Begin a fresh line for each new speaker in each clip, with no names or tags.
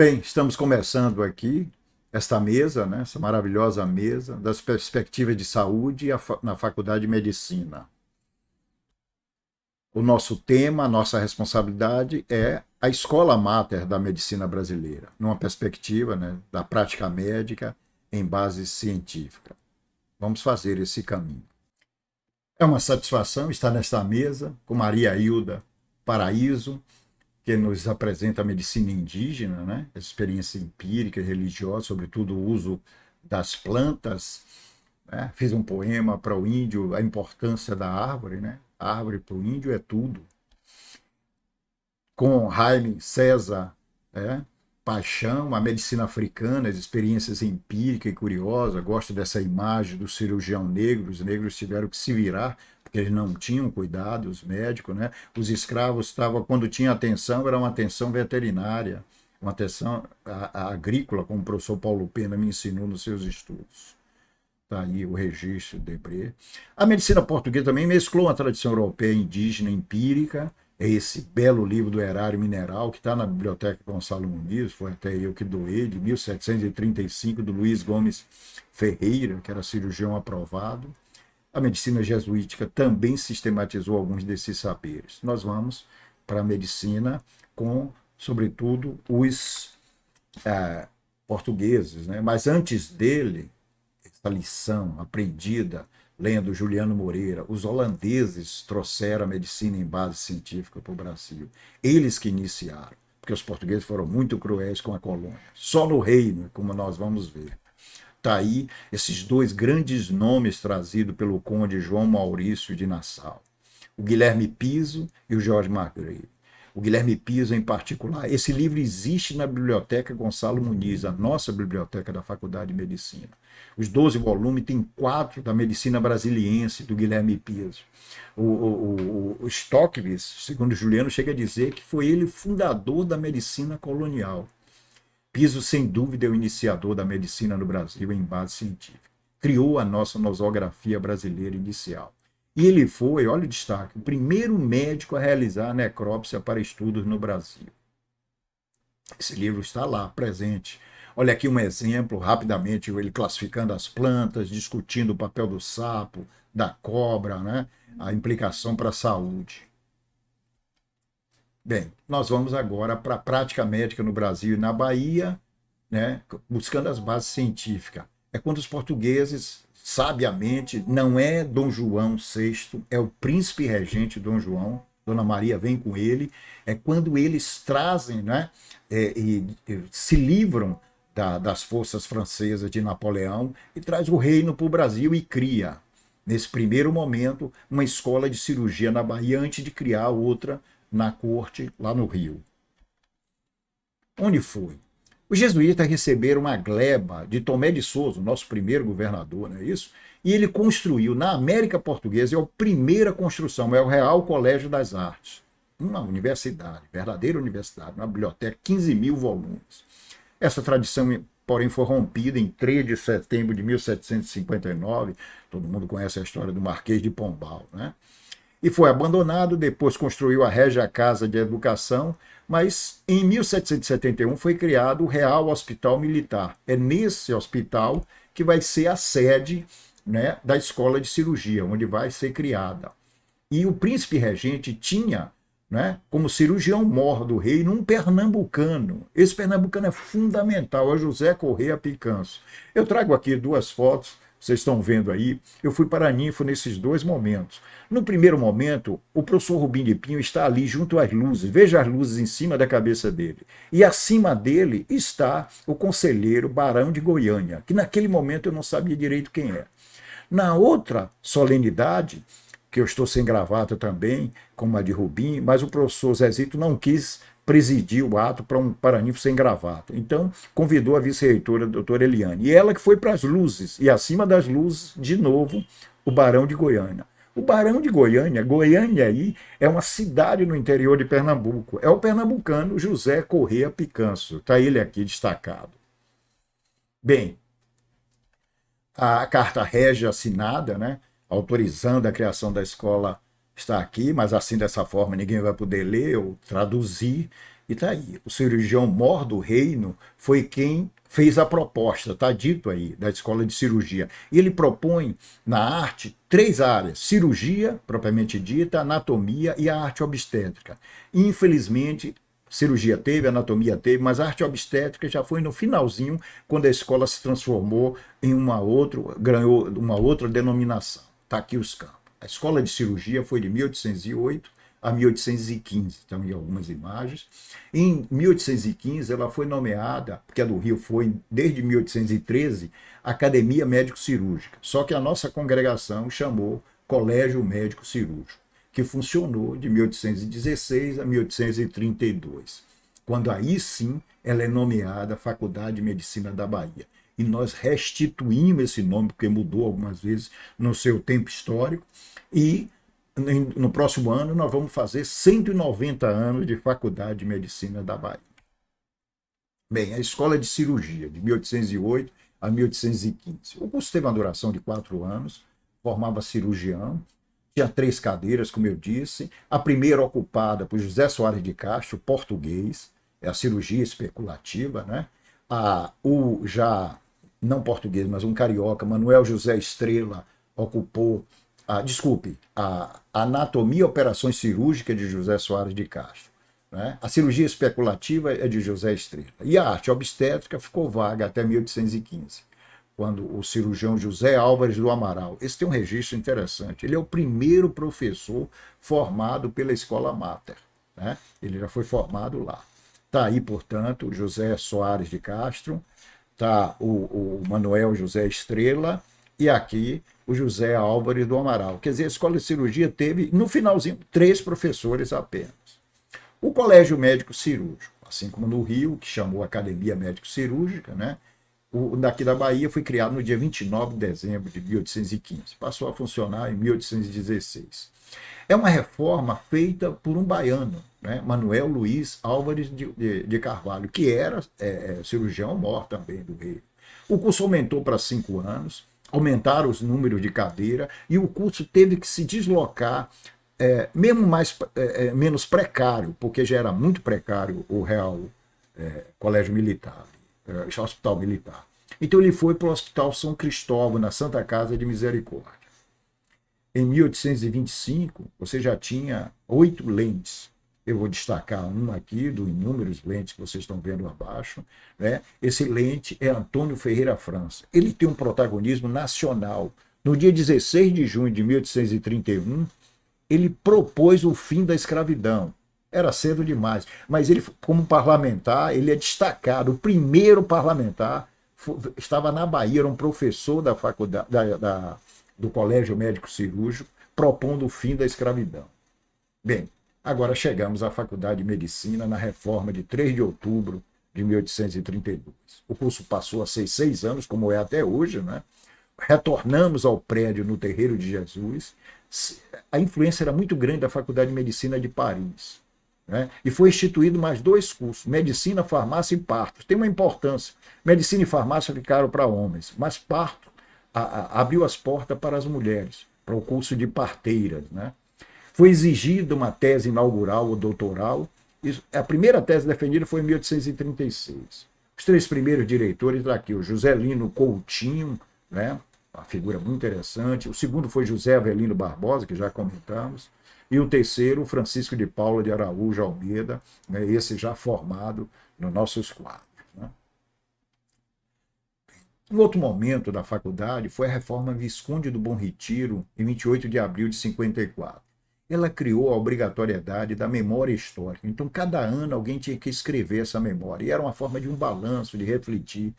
Bem, estamos começando aqui esta mesa, né, essa maravilhosa mesa das perspectivas de saúde na Faculdade de Medicina. O nosso tema, a nossa responsabilidade é a escola máter da medicina brasileira, numa perspectiva, né, da prática médica em base científica. Vamos fazer esse caminho. É uma satisfação estar nesta mesa com Maria Hilda Paraíso, que nos apresenta a medicina indígena, né? A experiência empírica e religiosa, sobretudo o uso das plantas. Né? Fiz um poema para o índio, a importância da árvore. Né? A árvore para o índio é tudo. Com Jaime César, né? Paixão, a medicina africana, as experiências empíricas e curiosas. Gosto dessa imagem do cirurgião negro. Os negros tiveram que se virar porque eles não tinham cuidado, os médicos, né? Os escravos estavam, quando tinha atenção, era uma atenção veterinária, uma atenção agrícola, como o professor Paulo Pena me ensinou nos seus estudos. Está aí o registro de Debré. A medicina portuguesa também mesclou uma tradição europeia indígena empírica. É esse belo livro do Erário Mineral, que está na Biblioteca Gonçalo Muniz, foi até eu que doei, de 1735, do Luiz Gomes Ferreira, que era cirurgião aprovado. A medicina jesuítica também sistematizou alguns desses saberes. Nós vamos para a medicina com, sobretudo, os portugueses. Né? Mas antes dele, essa lição aprendida lendo Juliano Moreira, os holandeses trouxeram a medicina em base científica para o Brasil. Eles que iniciaram, porque os portugueses foram muito cruéis com a colônia. Só no reino, como nós vamos ver. Está aí esses dois grandes nomes trazidos pelo conde João Maurício de Nassau, o Guilherme Piso e o Jorge Margrave. O Guilherme Piso, em particular, esse livro existe na Biblioteca Gonçalo Muniz, a nossa biblioteca da Faculdade de Medicina. Os 12 volumes, tem 4 da medicina brasiliense, do Guilherme Piso. O Stockwitz, segundo Juliano, chega a dizer que foi ele fundador da medicina colonial. Piso, sem dúvida, é o iniciador da medicina no Brasil em base científica. Criou a nossa nosografia brasileira inicial. E ele foi, olha o destaque, o primeiro médico a realizar a necrópsia para estudos no Brasil. Esse livro está lá, presente. Olha aqui um exemplo, rapidamente, ele classificando as plantas, discutindo o papel do sapo, da cobra, né? A implicação para a saúde. Bem, nós vamos agora para a prática médica no Brasil e na Bahia, né, buscando as bases científicas. É quando os portugueses, sabiamente, não é Dom João VI, é o príncipe regente Dom João, Dona Maria vem com ele, é quando eles trazem, né, e se livram das forças francesas de Napoleão e traz o reino para o Brasil e cria, nesse primeiro momento, uma escola de cirurgia na Bahia antes de criar outra na corte, lá no Rio. Onde foi? Os jesuítas receberam uma gleba de Tomé de Souza, nosso primeiro governador, não é isso? E ele construiu, na América Portuguesa, é a primeira construção, é o Real Colégio das Artes. Uma universidade, verdadeira universidade, uma biblioteca, 15 mil volumes. Essa tradição, porém, foi rompida em 3 de setembro de 1759. Todo mundo conhece a história do Marquês de Pombal, né? E foi abandonado, depois construiu a Régia Casa de Educação, mas em 1771 foi criado o Real Hospital Militar. É nesse hospital que vai ser a sede, né, da escola de cirurgia, onde vai ser criada. E o príncipe regente tinha, né, como cirurgião-mor do reino um pernambucano. Esse pernambucano é fundamental, é José Corrêa Picanso. Eu trago aqui 2 fotos, vocês estão vendo aí, eu fui para a Ninfo nesses 2 momentos. No primeiro momento, o professor Rubim de Pinho está ali junto às luzes, veja as luzes em cima da cabeça dele. E acima dele está o conselheiro Barão de Goiânia, que naquele momento eu não sabia direito quem é. Na outra solenidade, que eu estou sem gravata também, como a de Rubim, mas o professor Zezito não quis presidir o ato para um paraninfo sem gravata. Então, convidou a vice-reitora, a doutora Eliane. E ela que foi para as luzes. E acima das luzes, de novo, o Barão de Goiânia. O Barão de Goiânia, Goiânia aí, é uma cidade no interior de Pernambuco. É o pernambucano José Corrêa Picanso. Está ele aqui destacado. Bem, a carta régia assinada, né, autorizando a criação da escola, está aqui, mas assim dessa forma ninguém vai poder ler ou traduzir. E está aí. O cirurgião mor do reino foi quem fez a proposta, está dito aí, da escola de cirurgia. E ele propõe na arte 3 áreas: cirurgia, propriamente dita, anatomia e a arte obstétrica. Infelizmente, cirurgia teve, anatomia teve, mas a arte obstétrica já foi no finalzinho, quando a escola se transformou em ganhou uma outra denominação. Está aqui os campos. A escola de cirurgia foi de 1808 a 1815, estão em algumas imagens. Em 1815, ela foi nomeada, porque a do Rio foi desde 1813, Academia Médico-Cirúrgica. Só que a nossa congregação chamou Colégio Médico Cirúrgico, que funcionou de 1816 a 1832, quando aí sim ela é nomeada Faculdade de Medicina da Bahia. E nós restituímos esse nome, porque mudou algumas vezes no seu tempo histórico, e no próximo ano nós vamos fazer 190 anos de Faculdade de Medicina da Bahia. Bem, a Escola de Cirurgia, de 1808 a 1815. O curso teve uma duração de 4 anos, formava cirurgião, tinha 3 cadeiras, como eu disse. A primeira ocupada por José Soares de Castro, português, é a cirurgia especulativa, né? O já não português, mas um carioca, Manuel José Estrela, ocupou a anatomia e operações cirúrgicas de José Soares de Castro. Né? A cirurgia especulativa é de José Estrela. E a arte obstétrica ficou vaga até 1815, quando o cirurgião José Álvares do Amaral. Esse tem um registro interessante. Ele é o primeiro professor formado pela Escola Mater. Né? Ele já foi formado lá. Está aí, portanto, o José Soares de Castro, está o Manuel José Estrela e aqui o José Álvares do Amaral. Quer dizer, a Escola de Cirurgia teve, no finalzinho, 3 professores apenas. O Colégio Médico Cirúrgico, assim como no Rio, que chamou Academia Médico Cirúrgica, né? O daqui da Bahia foi criado no dia 29 de dezembro de 1815. Passou a funcionar em 1816. É uma reforma feita por um baiano, né? Manuel Luiz Álvares de Carvalho, que era cirurgião mor também do Rio. O curso aumentou para 5 anos, aumentaram os números de cadeira e o curso teve que se deslocar, mesmo menos precário, porque já era muito precário o Real Colégio Militar, Hospital Militar. Então ele foi para o Hospital São Cristóvão, na Santa Casa de Misericórdia. Em 1825, você já tinha 8 lentes. Eu vou destacar um aqui, dos inúmeros lentes que vocês estão vendo abaixo. Né? Esse lente é Antônio Ferreira França. Ele tem um protagonismo nacional. No dia 16 de junho de 1831, ele propôs o fim da escravidão. Era cedo demais, mas ele, como parlamentar, ele é destacado. O primeiro parlamentar estava na Bahia, era um professor da faculdade, do Colégio Médico Cirúrgico, propondo o fim da escravidão. Bem, agora chegamos à Faculdade de Medicina na reforma de 3 de outubro de 1832. O curso passou a ser 6 anos, como é até hoje, né? Retornamos ao prédio no Terreiro de Jesus. A influência era muito grande da Faculdade de Medicina de Paris. Né? E foi instituído mais 2 cursos, Medicina, Farmácia e Parto. Tem uma importância. Medicina e Farmácia ficaram para homens, mas Parto abriu as portas para as mulheres, para o curso de parteiras. Né? Foi exigida uma tese inaugural ou doutoral. A primeira tese defendida foi em 1836. Os 3 primeiros diretores daqui, o José Lino Coutinho, né? Uma figura muito interessante. O segundo foi José Avelino Barbosa, que já comentamos. E o terceiro, Francisco de Paula de Araújo Almeida, né? Esse já formado nos nossos quadros. Né? Um outro momento da faculdade foi a reforma Visconde do Bom Retiro, em 28 de abril de 54. Ela criou a obrigatoriedade da memória histórica. Então, cada ano alguém tinha que escrever essa memória. E era uma forma de um balanço, de refletir.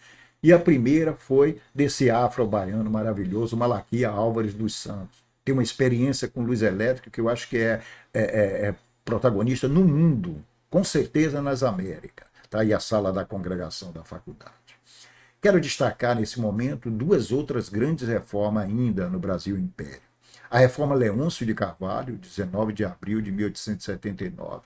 E a primeira foi desse afro-baiano maravilhoso, Malaquia Álvares dos Santos. Tem uma experiência com luz elétrica que eu acho que é protagonista no mundo, com certeza nas Américas. Está aí a sala da congregação da faculdade. Quero destacar nesse momento 2 outras grandes reformas ainda no Brasil Império. A reforma Leôncio de Carvalho, 19 de abril de 1879,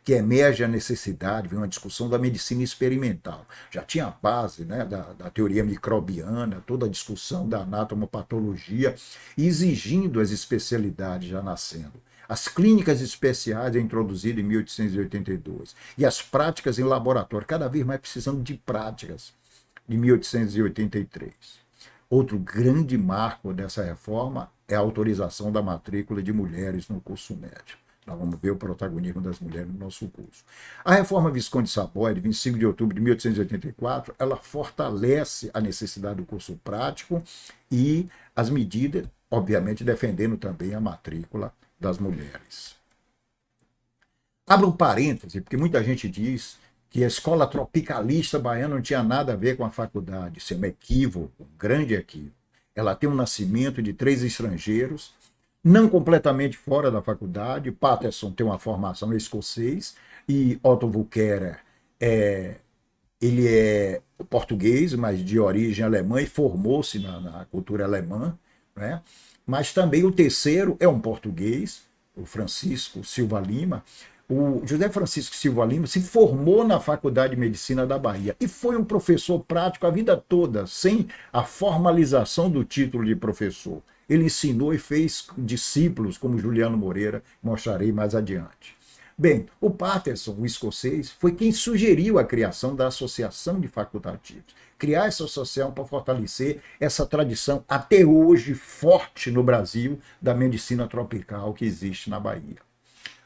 que emerge a necessidade, vem uma discussão da medicina experimental. Já tinha a base, né, da teoria microbiana, toda a discussão da anatomopatologia, exigindo as especialidades já nascendo. As clínicas especiais introduzidas em 1882 e as práticas em laboratório, cada vez mais precisando de práticas, de 1883. Outro grande marco dessa reforma é a autorização da matrícula de mulheres no curso médio. Nós vamos ver o protagonismo das mulheres no nosso curso. A reforma Visconde Savoy, de 25 de outubro de 1884, ela fortalece a necessidade do curso prático e as medidas, obviamente, defendendo também a matrícula das mulheres. Abro um parêntese, porque muita gente diz que a escola tropicalista baiana não tinha nada a ver com a faculdade. Isso é um equívoco, um grande equívoco. Ela tem um nascimento de 3 estrangeiros, não completamente fora da faculdade. Patterson tem uma formação escocês e Otto Voeckler ele é português, mas de origem alemã e formou-se na cultura alemã, né? Mas também o terceiro é um português, o Francisco Silva Lima. O José Francisco Silva Lima se formou na Faculdade de Medicina da Bahia e foi um professor prático a vida toda, sem a formalização do título de professor. Ele ensinou e fez discípulos como Juliano Moreira, mostrarei mais adiante. Bem, o Patterson, o escocês, foi quem sugeriu a criação da Associação de Facultativos. Criar essa associação para fortalecer essa tradição, até hoje forte no Brasil, da medicina tropical que existe na Bahia.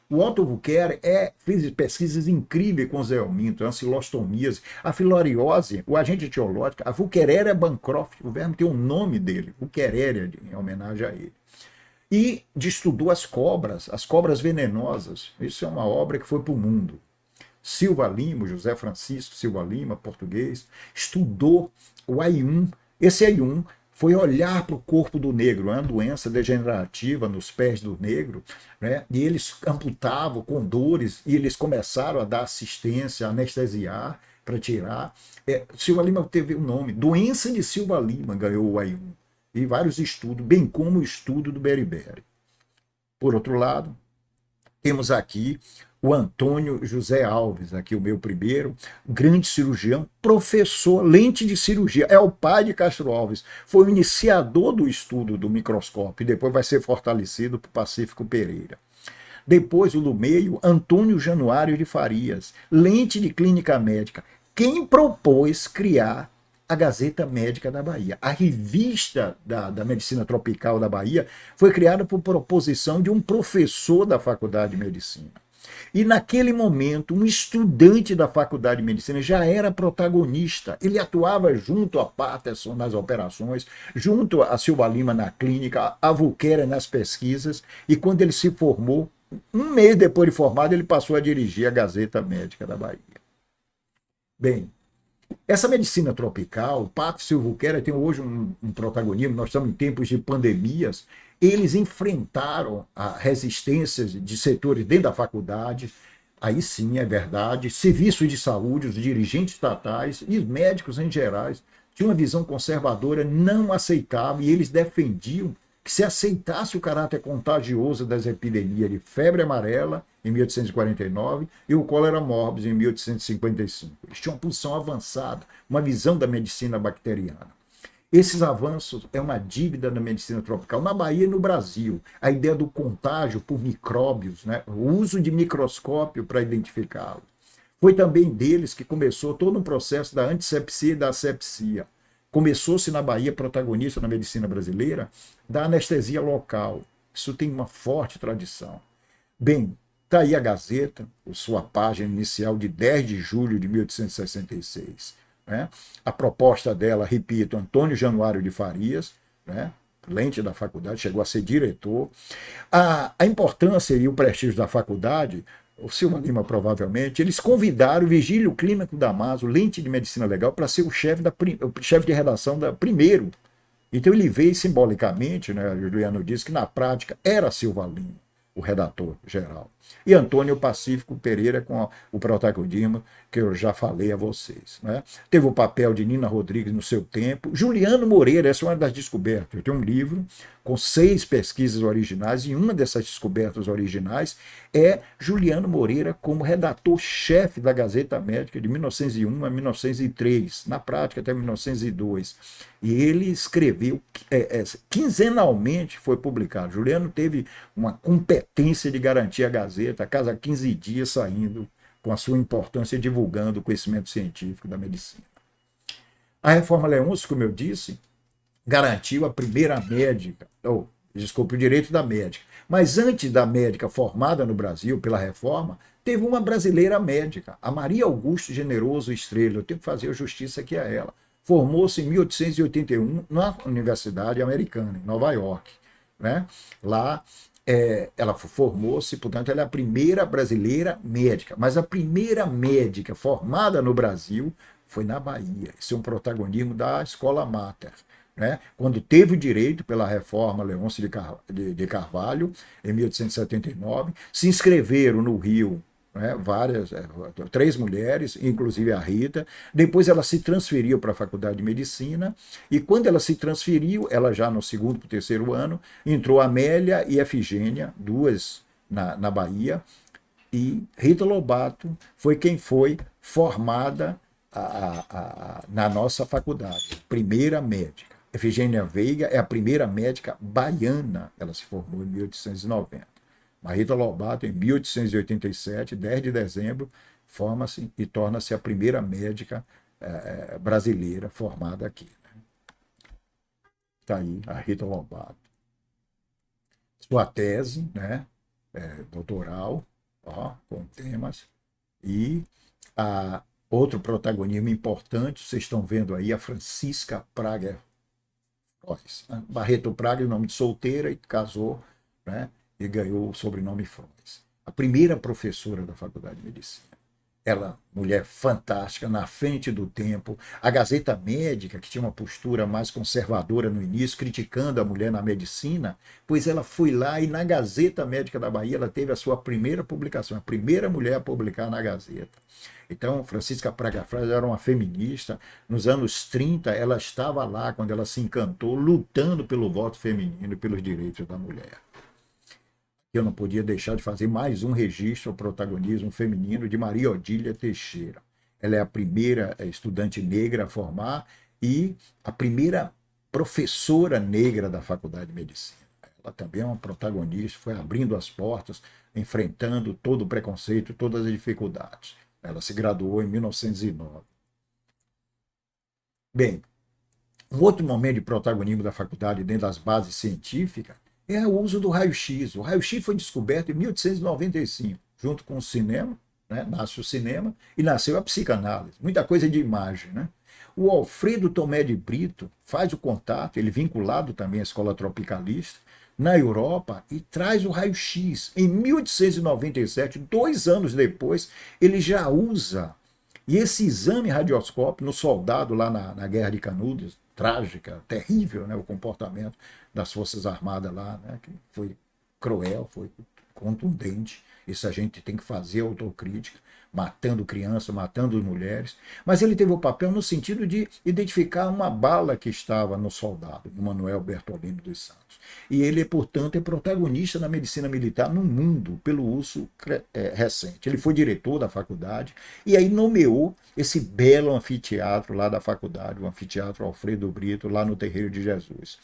O Otto Voeckler fez pesquisas incríveis com os helmintos, ancilostomias, a filariose, o agente etiológico, a Voeckleria bancroft, o verme tem o nome dele, Voeckleria, em homenagem a ele. E estudou as cobras venenosas. Isso é uma obra que foi para o mundo. Silva Lima, José Francisco Silva Lima, português, estudou o AI1. Esse AI1 foi olhar para o corpo do negro, uma doença degenerativa nos pés do negro, né? E eles amputavam com dores e eles começaram a dar assistência, anestesiar para tirar. Silva Lima teve o nome, doença de Silva Lima ganhou o AI1. E vários estudos, bem como o estudo do Beriberi. Por outro lado, temos aqui o Antônio José Alves, aqui o meu primeiro, grande cirurgião, professor, lente de cirurgia, é o pai de Castro Alves, foi o iniciador do estudo do microscópio e depois vai ser fortalecido por Pacífico Pereira. Depois, o do meio, Antônio Januário de Farias, lente de clínica médica, quem propôs criar a Gazeta Médica da Bahia. A revista da Medicina Tropical da Bahia foi criada por proposição de um professor da Faculdade de Medicina. E naquele momento, um estudante da Faculdade de Medicina já era protagonista. Ele atuava junto a Patterson nas operações, junto a Silva Lima na clínica, a Voeckler nas pesquisas, e quando ele se formou, um mês depois de formado, ele passou a dirigir a Gazeta Médica da Bahia. Bem, essa medicina tropical, Patterson e Voeckler tem hoje um protagonismo, nós estamos em tempos de pandemias, eles enfrentaram a resistência de setores dentro da faculdade, aí sim, é verdade, serviços de saúde, os dirigentes estatais e os médicos em geral tinham uma visão conservadora, não aceitavam, e eles defendiam que se aceitasse o caráter contagioso das epidemias de febre amarela, em 1849, e o cólera morbus, em 1855. Eles tinham uma posição avançada, uma visão da medicina bacteriana. Esses avanços é uma dívida da medicina tropical na Bahia e no Brasil. A ideia do contágio por micróbios, né? O uso de microscópio para identificá-los. Foi também deles que começou todo um processo da antissepsia e da asepsia. Começou-se na Bahia, protagonista na medicina brasileira, da anestesia local. Isso tem uma forte tradição. Bem, está aí a Gazeta, sua página inicial de 10 de julho de 1866. Né? A proposta dela, repito, Antônio Januário de Farias, né? Lente da faculdade, chegou a ser diretor. A importância e o prestígio da faculdade, o Silva Lima provavelmente, eles convidaram o Vigílio Clínico Damaso, lente de medicina legal, para ser o chefe de redação da primeiro. Então ele veio simbolicamente, né, o Juliano disse que na prática era Silva Lima o redator geral. E Antônio Pacífico Pereira com o protagonismo que eu já falei a vocês. Né? Teve o papel de Nina Rodrigues no seu tempo. Juliano Moreira, essa é uma das descobertas. Eu tenho um livro com 6 pesquisas originais, e uma dessas descobertas originais é Juliano Moreira como redator-chefe da Gazeta Médica de 1901 a 1903, na prática até 1902. E ele escreveu, quinzenalmente foi publicado. Juliano teve uma competência de garantir a Gazeta, a cada 15 dias saindo, com a sua importância divulgando o conhecimento científico da medicina. A Reforma Leôncio, como eu disse, garantiu a primeira médica, o direito da médica. Mas antes da médica formada no Brasil pela Reforma, teve uma brasileira médica, a Maria Augusto Generoso Estrela. Eu tenho que fazer justiça aqui a ela. Formou-se em 1881 na Universidade Americana, em Nova York. Né? Lá ela formou-se, portanto, ela é a primeira brasileira médica. Mas a primeira médica formada no Brasil foi na Bahia. Esse é um protagonismo da Escola Mater. Né? Quando teve o direito pela Reforma Leôncio de Carvalho, em 1879, se inscreveram no Rio, né, 3 mulheres, inclusive a Rita. Depois ela se transferiu para a Faculdade de Medicina, e quando ela se transferiu, ela já no 2º para o 3º ano, entrou Amélia e Efigênia, 2 na Bahia, e Rita Lobato foi quem foi formada na nossa faculdade, primeira médica. Efigênia Veiga é a primeira médica baiana, ela se formou em 1890. Rita Lobato, em 1887, 10 de dezembro, forma-se e torna-se a primeira médica brasileira formada aqui. Está aí a Rita Lobato. Sua tese, né, doutoral, com temas, e outro protagonismo importante, vocês estão vendo aí, a Francisca Prager Frois. Barreto Prager, nome de solteira, e casou, né, e ganhou o sobrenome Frois. A primeira professora da Faculdade de Medicina. Ela, mulher fantástica, na frente do tempo. A Gazeta Médica, que tinha uma postura mais conservadora no início, criticando a mulher na medicina, pois ela foi lá e na Gazeta Médica da Bahia ela teve a sua primeira publicação, a primeira mulher a publicar na Gazeta. Então, Francisca Prager Frois era uma feminista. Nos anos 30, ela estava lá, quando ela se encantou, lutando pelo voto feminino e pelos direitos da mulher. Eu não podia deixar de fazer mais um registro ao protagonismo feminino de Maria Odília Teixeira. Ela é a primeira estudante negra a formar e a primeira professora negra da Faculdade de Medicina. Ela também é uma protagonista, foi abrindo as portas, enfrentando todo o preconceito, todas as dificuldades. Ela se graduou em 1909. Bem, um outro momento de protagonismo da faculdade dentro das bases científicas é o uso do raio-x. O raio-x foi descoberto em 1895, junto com o cinema, né? Nasce o cinema e nasceu a psicanálise. Muita coisa de imagem. Né? O Alfredo Tomé de Brito faz o contato, ele vinculado também à escola tropicalista, na Europa, e traz o raio-x. Em 1897, 2 anos depois, ele já usa. E esse exame radioscópico no soldado lá na Guerra de Canudos, trágica, terrível, né, o comportamento das Forças Armadas lá, né, que foi cruel, foi contundente. Isso a gente tem que fazer autocrítica, matando crianças, matando mulheres. Mas ele teve o papel no sentido de identificar uma bala que estava no soldado, no Manuel Bertolino dos Santos. E ele, portanto, é protagonista na medicina militar no mundo pelo uso recente. Ele foi diretor da faculdade e aí nomeou esse belo anfiteatro lá da faculdade, o Anfiteatro Alfredo Brito, lá no Terreiro de Jesus.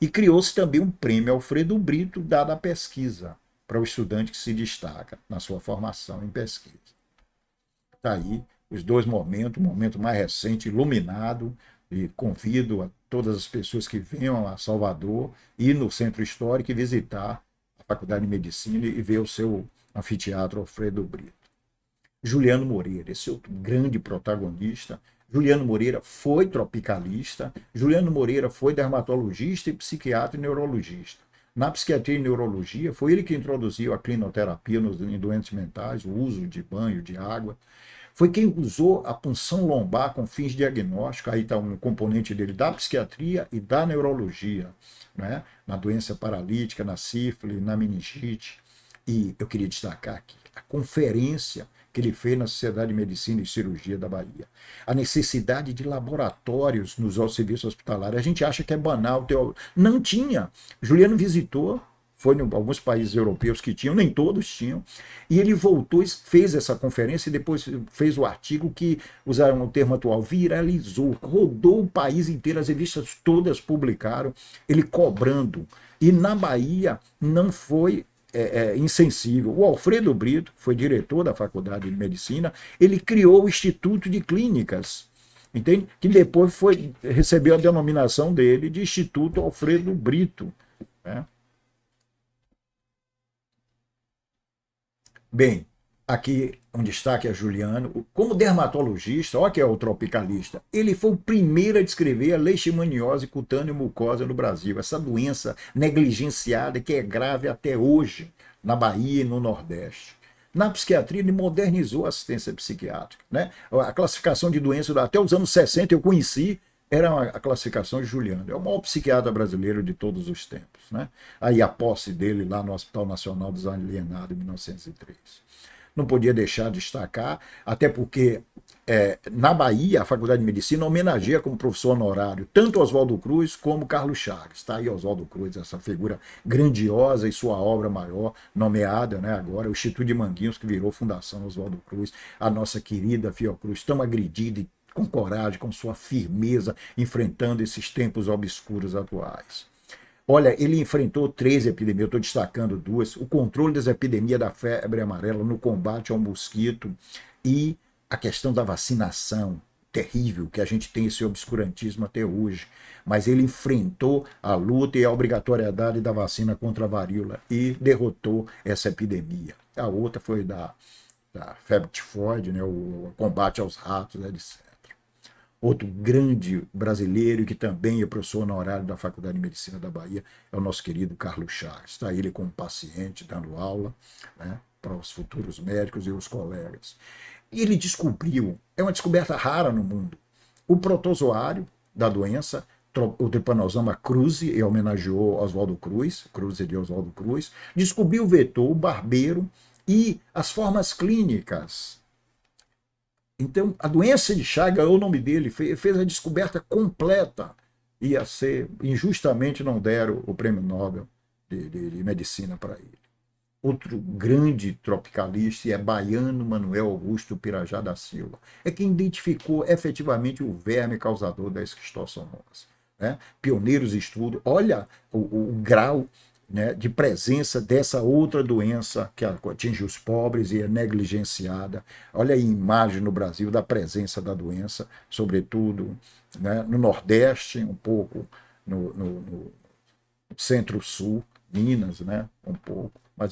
E criou-se também um prêmio Alfredo Brito dado à pesquisa, para o estudante que se destaca na sua formação em pesquisa. Está aí os 2 momentos, o momento mais recente, iluminado, e convido a todas as pessoas que venham a Salvador, ir no Centro Histórico e visitar a Faculdade de Medicina e ver o seu anfiteatro Alfredo Brito. Juliano Moreira, esse outro grande protagonista. Juliano Moreira foi tropicalista, Juliano Moreira foi dermatologista e psiquiatra e neurologista. Na psiquiatria e neurologia, foi ele que introduziu a clinoterapia em doentes mentais, o uso de banho, de água. Foi quem usou a punção lombar com fins diagnósticos, aí está um componente dele da psiquiatria e da neurologia, né? Na doença paralítica, na sífilis, na meningite. E eu queria destacar aqui a conferência que ele fez na Sociedade de Medicina e Cirurgia da Bahia. A necessidade de laboratórios nos serviços hospitalares. A gente acha que é banal. Não tinha. Juliano visitou, foi em alguns países europeus que tinham, nem todos tinham, e ele voltou e fez essa conferência e depois fez o artigo que, usaram o termo atual, viralizou, rodou o país inteiro, as revistas todas publicaram, ele cobrando. E na Bahia não foi insensível. O Alfredo Brito foi diretor da Faculdade de Medicina, ele criou o Instituto de Clínicas, entende? Que depois recebeu a denominação dele de Instituto Alfredo Brito, né? Bem, aqui um destaque a Juliano. Como dermatologista, olha que é o tropicalista, ele foi o primeiro a descrever a leishmaniose cutânea mucosa no Brasil, essa doença negligenciada que é grave até hoje na Bahia e no Nordeste. Na psiquiatria, ele modernizou a assistência psiquiátrica, né? A classificação de doenças até os anos 60 eu conheci, era a classificação de Juliano. É o maior psiquiatra brasileiro de todos os tempos, né? Aí a posse dele lá no Hospital Nacional dos Alienados, em 1903. Não podia deixar de destacar, até porque na Bahia, a Faculdade de Medicina homenageia como professor honorário tanto Oswaldo Cruz como Carlos Chagas. Está aí Oswaldo Cruz, essa figura grandiosa e sua obra maior, nomeada, né, agora, o Instituto de Manguinhos, que virou Fundação Oswaldo Cruz, a nossa querida Fiocruz, tão agredida e com coragem, com sua firmeza, enfrentando esses tempos obscuros atuais. Olha, ele enfrentou 3 epidemias, eu estou destacando 2, o controle das epidemias da febre amarela no combate ao mosquito e a questão da vacinação, terrível, que a gente tem esse obscurantismo até hoje. Mas ele enfrentou a luta e a obrigatoriedade da vacina contra a varíola e derrotou essa epidemia. A outra foi da febre tifoide, né, o combate aos ratos, etc. Outro grande brasileiro que também é professor honorário da Faculdade de Medicina da Bahia é o nosso querido Carlos Chagas. Está ele como paciente, dando aula, né, para os futuros médicos e os colegas. E ele descobriu, é uma descoberta rara no mundo, o protozoário da doença, o Trypanosoma cruzi, e homenageou Oswaldo Cruz, Cruzi de Oswaldo Cruz, descobriu o vetor, o barbeiro e as formas clínicas. Então, a doença de Chagas, o nome dele, fez a descoberta completa. Ia ser, injustamente não deram o prêmio Nobel de Medicina para ele. Outro grande tropicalista é baiano Manuel Augusto Pirajá da Silva. É quem identificou efetivamente o verme causador da esquistossomose, né? Pioneiros de estudo. Olha o grau, né, de presença dessa outra doença que atinge os pobres e é negligenciada. Olha aí a imagem no Brasil da presença da doença, sobretudo, né, no Nordeste, um pouco no Centro-Sul, Minas, né, um pouco, mas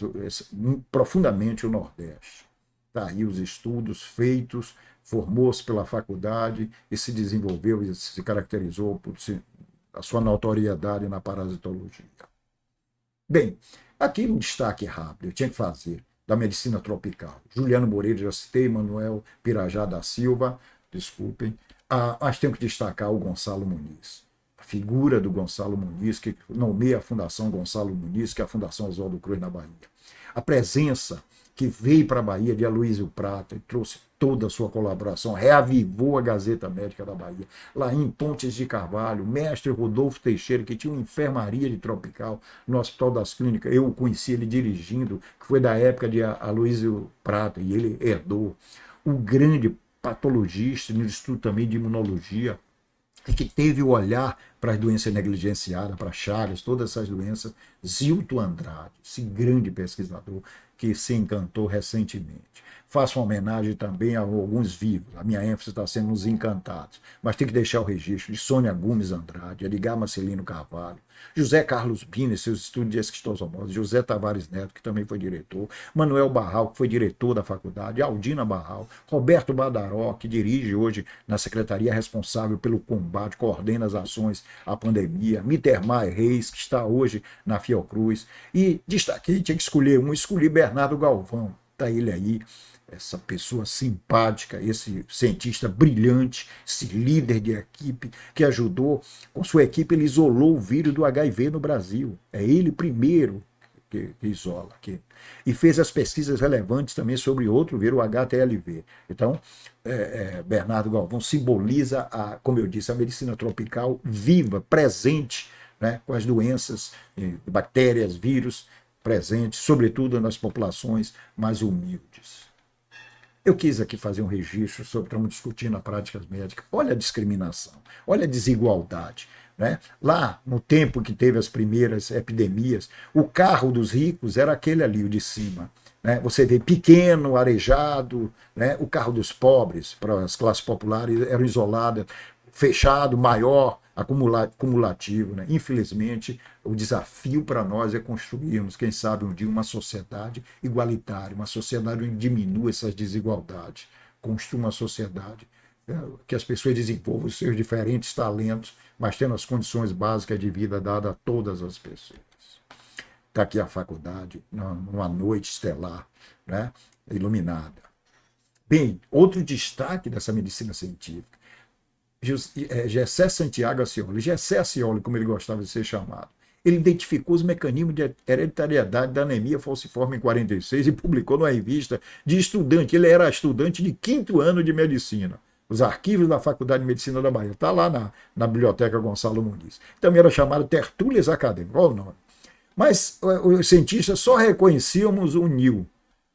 profundamente o Nordeste. Está aí os estudos feitos, formou-se pela faculdade e se desenvolveu e se caracterizou por a sua notoriedade na parasitologia. Bem, aqui um destaque rápido, eu tinha que fazer, da medicina tropical. Juliano Moreira, já citei, Manuel Pirajá da Silva, desculpem, mas tenho que destacar o Gonçalo Muniz. A figura do Gonçalo Muniz, que nomeia a Fundação Gonçalo Muniz, que é a Fundação Oswaldo Cruz na Bahia. A presença que veio para a Bahia de Aloysio Prata e trouxe toda a sua colaboração, reavivou a Gazeta Médica da Bahia. Lá em Pontes de Carvalho, mestre Rodolfo Teixeira, que tinha uma enfermaria de tropical no Hospital das Clínicas, eu o conheci ele dirigindo, que foi da época de Aloysio Prata, e ele herdou. O grande patologista no Instituto também de Imunologia, que teve o olhar para as doenças negligenciadas, para Chagas, todas essas doenças, Zilton Andrade, esse grande pesquisador que se encantou recentemente. Faço uma homenagem também a alguns vivos, a minha ênfase está sendo nos encantados, mas tem que deixar o registro de Sônia Gomes Andrade, Edgar Marcelino Carvalho, José Carlos Bini, seus estudos de esquistossomose, José Tavares Neto, que também foi diretor, Manuel Barral, que foi diretor da faculdade, Aldina Barral, Roberto Badaró, que dirige hoje na secretaria responsável pelo combate, coordena as ações à pandemia, Mittermar Reis, que está hoje na Fiocruz, e destaquei, tinha que escolher um, escolhi Bernardo Galvão, está ele aí, essa pessoa simpática, esse cientista brilhante, esse líder de equipe que ajudou, com sua equipe ele isolou o vírus do HIV no Brasil. É ele primeiro que isola. E fez as pesquisas relevantes também sobre outro vírus, o HTLV. Então, Bernardo Galvão simboliza, como eu disse, a medicina tropical viva, presente, né, com as doenças, bactérias, vírus presentes, sobretudo nas populações mais humildes. Eu quis aqui fazer um registro sobre, estamos discutindo a práticas médicas. Olha a discriminação, olha a desigualdade. Né? Lá, no tempo que teve as primeiras epidemias, o carro dos ricos era aquele ali, o de cima. Né? Você vê pequeno, arejado, né? O carro dos pobres, para as classes populares, era isolado, fechado, maior, acumulativo. Né? Infelizmente, o desafio para nós é construirmos, quem sabe um dia, uma sociedade igualitária, uma sociedade onde diminua essas desigualdades, construa uma sociedade que as pessoas desenvolvam os seus diferentes talentos, mas tendo as condições básicas de vida dadas a todas as pessoas. Está aqui a faculdade, numa noite estelar, né? Iluminada. Bem, outro destaque dessa medicina científica, Gessé Santiago Ascioli, Gessé Ascioli, como ele gostava de ser chamado, ele identificou os mecanismos de hereditariedade da anemia falciforme em 46 e publicou numa revista de estudante. Ele era estudante de 5º ano de medicina. Os arquivos da Faculdade de Medicina da Bahia. Está lá na Biblioteca Gonçalo Muniz. Também era chamado Tertúlias Acadêmicas. Olha o nome. Mas os cientistas só reconhecíamos o NIL.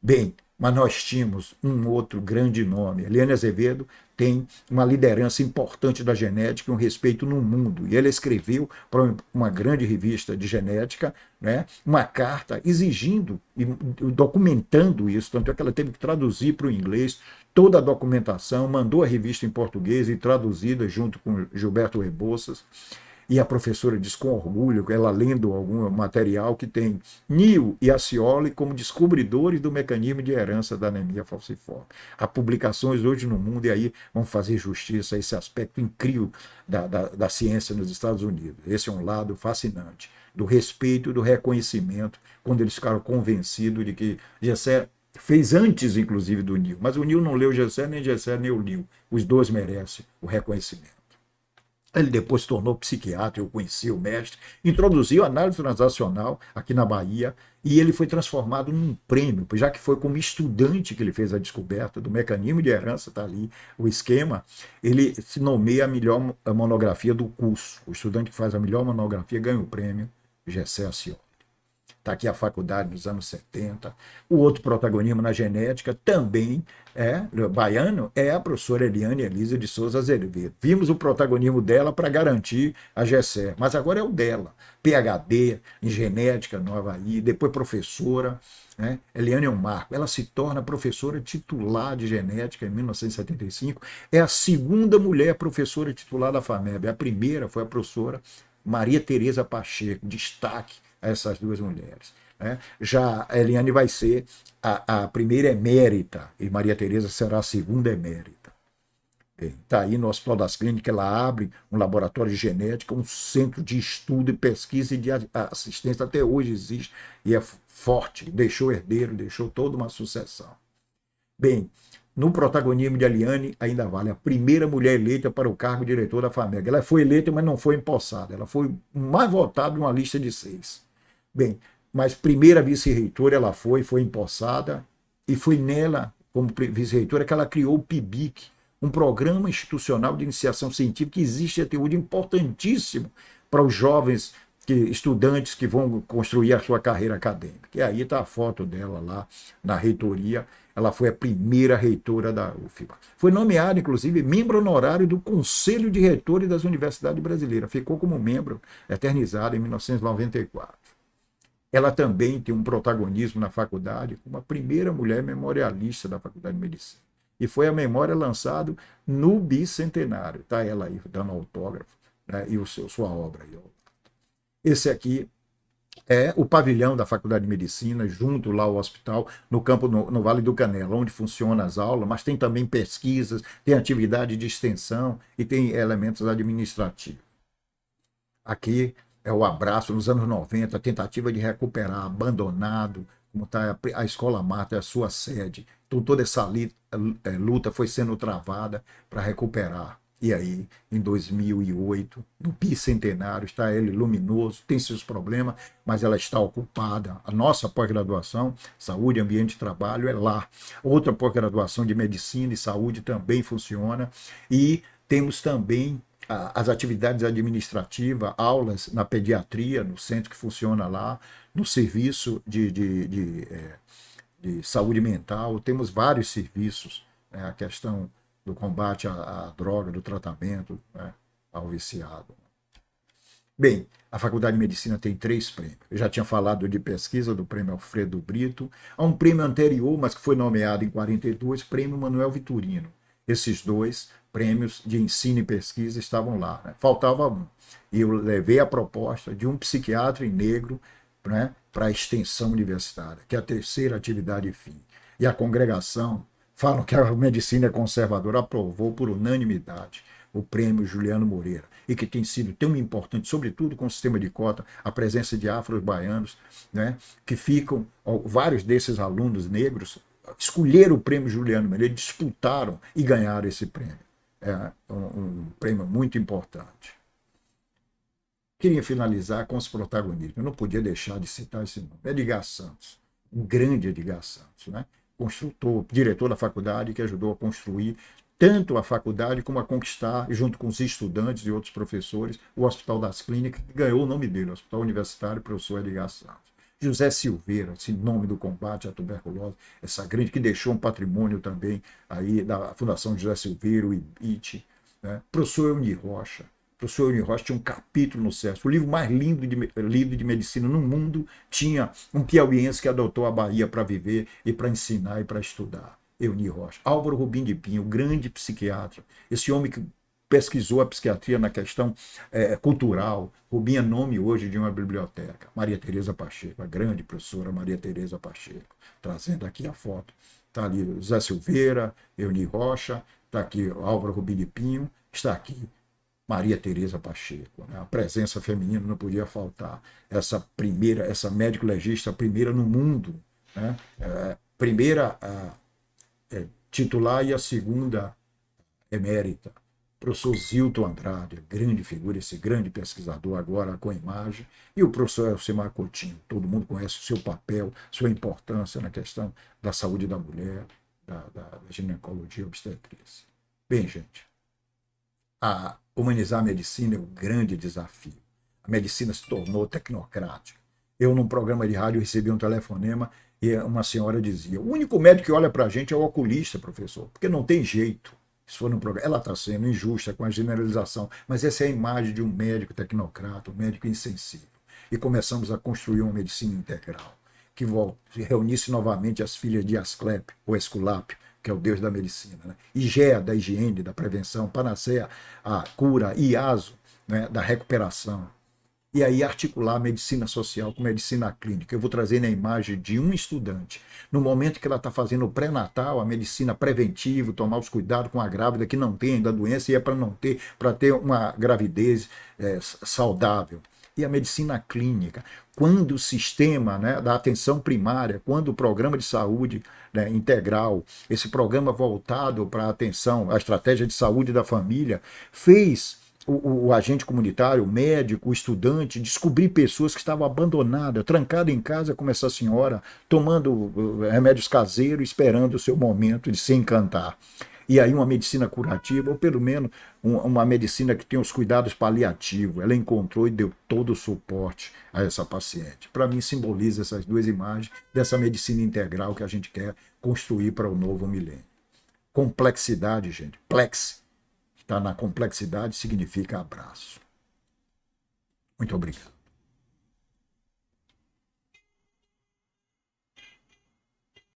Bem, mas nós tínhamos um outro grande nome. Eliane Azevedo tem uma liderança importante da genética e um respeito no mundo. E ele escreveu para uma grande revista de genética, né, uma carta exigindo e documentando isso. Tanto é que ela teve que traduzir para o inglês toda a documentação, mandou a revista em português e traduzida junto com Gilberto Rebouças. E a professora diz com orgulho, ela lendo algum material, que tem Nil e Ascioli como descobridores do mecanismo de herança da anemia falciforme. Há publicações hoje no mundo, e aí vamos fazer justiça a esse aspecto incrível da ciência nos Estados Unidos. Esse é um lado fascinante, do respeito e do reconhecimento, quando eles ficaram convencidos de que Gessé fez antes, inclusive, do Nil. Mas o Nil não leu Gessé, nem Gessé nem o Nil. Os dois merecem o reconhecimento. Ele depois se tornou psiquiatra, eu conheci o mestre, introduziu a análise transacional aqui na Bahia e ele foi transformado num prêmio, já que foi como estudante que ele fez a descoberta do mecanismo de herança, está ali o esquema, ele se nomeia a melhor monografia do curso. O estudante que faz a melhor monografia ganha o prêmio Gessé Ascioli. Está aqui a faculdade dos anos 70. O outro protagonismo na genética também baiano, é a professora Eliane Elisa de Souza Azevedo. Vimos o protagonismo dela para garantir a Gessé, mas agora é o dela. PhD em genética no Havaí, depois professora. Né? Eliane é um marco. Ela se torna professora titular de genética em 1975. É a segunda mulher professora titular da FAMEB. A primeira foi a professora Maria Tereza Pacheco, destaque a essas duas mulheres. Né? Já a Eliane vai ser a primeira emérita e Maria Tereza será a segunda emérita. Está aí no Hospital das Clínicas, ela abre um laboratório de genética, um centro de estudo e pesquisa e de assistência, até hoje existe, e é forte, deixou herdeiro, deixou toda uma sucessão. Bem, no protagonismo de Eliane, ainda vale a primeira mulher eleita para o cargo de diretor da FAMEG. Ela foi eleita, mas não foi empossada. Ela foi mais votada numa lista de 6. Bem, mas primeira vice-reitora ela foi empossada, e foi nela, como vice-reitora, que ela criou o PIBIC, um programa institucional de iniciação científica que existe até hoje, importantíssimo para os jovens estudantes que vão construir a sua carreira acadêmica. E aí está a foto dela lá na reitoria. Ela foi a primeira reitora da UFBA. Foi nomeada, inclusive, membro honorário do Conselho de Reitores das Universidades Brasileiras. Ficou como membro eternizado em 1994. Ela também tem um protagonismo na faculdade como a primeira mulher memorialista da Faculdade de Medicina. E foi a memória lançada no bicentenário. Está ela aí dando autógrafo, né, e sua obra aí. Esse aqui é o pavilhão da Faculdade de Medicina, junto lá ao hospital, no campo, no Vale do Canela, onde funcionam as aulas, mas tem também pesquisas, tem atividade de extensão e tem elementos administrativos. Aqui é o abraço nos anos 90, a tentativa de recuperar abandonado, como está a Escola Mata, é a sua sede. Então toda essa luta foi sendo travada para recuperar E aí, em 2008, no bicentenário, está ele luminoso, tem seus problemas, mas ela está ocupada. A nossa pós-graduação, Saúde, Ambiente e Trabalho, é lá. Outra pós-graduação de Medicina e Saúde também funciona. E temos também as atividades administrativas, aulas na pediatria, no centro que funciona lá, no serviço de saúde mental, temos vários serviços, né, a questão do combate à droga, do tratamento, né, ao viciado. Bem, a Faculdade de Medicina tem 3 prêmios. Eu já tinha falado de pesquisa do prêmio Alfredo Brito. Há um prêmio anterior, mas que foi nomeado em 42, prêmio Manuel Vitorino. Esses 2 prêmios de ensino e pesquisa estavam lá, né? Faltava um. E eu levei a proposta de um psiquiatra negro, né, para a extensão universitária, que é a terceira atividade fim. E a congregação, falam que a medicina é conservadora, aprovou por unanimidade o prêmio Juliano Moreira, e que tem sido tão importante, sobretudo com o sistema de cota, a presença de afro-baianos, né, que ficam, vários desses alunos negros escolheram o prêmio Juliano Moreira, disputaram e ganharam esse prêmio. É um prêmio muito importante. Queria finalizar com os protagonistas. Eu não podia deixar de citar esse nome. Edgar Santos, um grande Edgar Santos, né? Construtor, diretor da faculdade, que ajudou a construir tanto a faculdade como a conquistar, junto com os estudantes e outros professores, o Hospital das Clínicas, que ganhou o nome dele, Hospital Universitário Professor Edgar Santos. José Silveira, esse nome do combate à tuberculose, essa grande que deixou um patrimônio também aí da Fundação José Silveira, o IBIT, né? Professor Euni Rocha. O professor Euni Rocha tinha um capítulo no CESP. O livro mais lindo lido de medicina no mundo tinha um piauiense que adotou a Bahia para viver e para ensinar e para estudar. Euni Rocha. Álvaro Rubim de Pinho, grande psiquiatra. Esse homem que pesquisou a psiquiatria na questão cultural. Rubim é nome hoje de uma biblioteca. Maria Tereza Pacheco, a grande professora Maria Tereza Pacheco. Trazendo aqui a foto. Está ali Zé Silveira, Euni Rocha, está aqui Álvaro Rubim de Pinho, está aqui Maria Tereza Pacheco, né? A presença feminina não podia faltar. Essa médico legista, a primeira no mundo, né? Primeira titular e a segunda emérita. Professor Zilton Andrade, grande figura, esse grande pesquisador agora com imagem, e o professor Elcimar Coutinho. Todo mundo conhece o seu papel, sua importância na questão da saúde da mulher, da ginecologia e obstetrícia. Bem, gente, humanizar a medicina é um grande desafio. A medicina se tornou tecnocrática. Eu, num programa de rádio, recebi um telefonema e uma senhora dizia: o único médico que olha para a gente é o oculista, professor, porque não tem jeito. Isso foi no programa. Ela está sendo injusta com a generalização, mas essa é a imagem de um médico tecnocrata, um médico insensível. E começamos a construir uma medicina integral, que reunisse novamente as filhas de Asclépio, ou Esculápio, que é o deus da medicina, né? Igea, da higiene, da prevenção, Panaceia, a cura, Iaso, né, da recuperação. E aí articular a medicina social com medicina clínica. Eu vou trazer na imagem de um estudante. No momento que ela está fazendo o pré-natal, a medicina preventiva, tomar os cuidados com a grávida que não tem ainda a doença, e é para ter uma gravidez saudável. E a medicina clínica, quando o sistema, né, da atenção primária, quando o programa de saúde, né, integral, esse programa voltado para a atenção, a estratégia de saúde da família, fez o agente comunitário, o médico, o estudante, descobrir pessoas que estavam abandonadas, trancadas em casa como essa senhora, tomando remédios caseiros, esperando o seu momento de se encantar. E aí uma medicina curativa, ou pelo menos uma medicina que tem os cuidados paliativos, ela encontrou e deu todo o suporte a essa paciente. Para mim, simboliza essas 2 imagens dessa medicina integral que a gente quer construir para o novo milênio. Complexidade, gente. Plex. Está na complexidade, significa abraço. Muito obrigado.